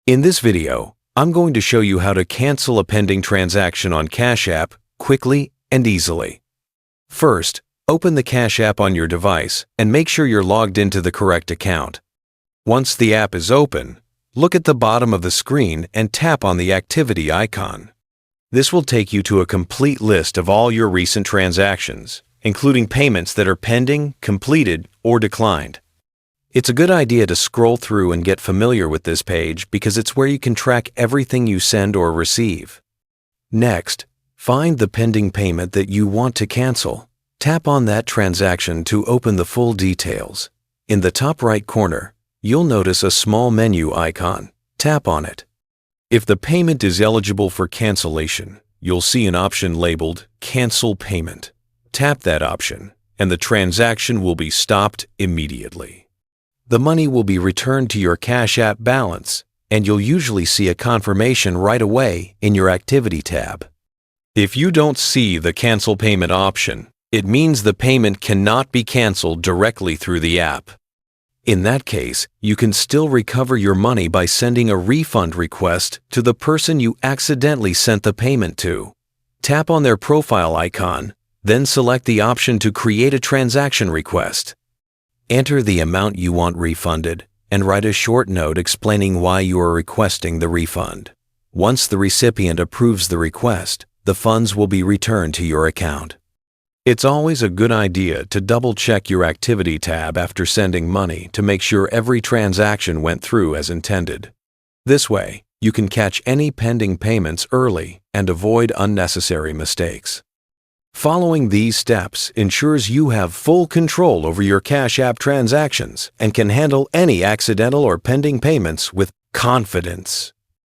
In this video, I'm going to show you how to cancel a pending transaction on Cash App quickly and easily. First, open the Cash App on your device and make sure you're logged into the correct account. Once the app is open, look at the bottom of the screen and tap on the activity icon. This will take you to a complete list of all your recent transactions, including payments that are pending, completed, or declined. It's a good idea to scroll through and get familiar with this page because it's where you can track everything you send or receive. Next, find the pending payment that you want to cancel. Tap on that transaction to open the full details. In the top right corner, you'll notice a small menu icon. Tap on it. If the payment is eligible for cancellation, you'll see an option labeled Cancel Payment. Tap that option, and the transaction will be stopped immediately. The money will be returned to your Cash App balance, and you'll usually see a confirmation right away in your Activity tab. If you don't see the Cancel Payment option, it means the payment cannot be canceled directly through the app. In that case, you can still recover your money by sending a refund request to the person you accidentally sent the payment to. Tap on their profile icon, then select the option to create a transaction request. Enter the amount you want refunded and write a short note explaining why you are requesting the refund. Once the recipient approves the request, the funds will be returned to your account. It's always a good idea to double-check your Activity tab after sending money to make sure every transaction went through as intended. This way, you can catch any pending payments early and avoid unnecessary mistakes. Following these steps ensures you have full control over your Cash App transactions and can handle any accidental or pending payments with confidence.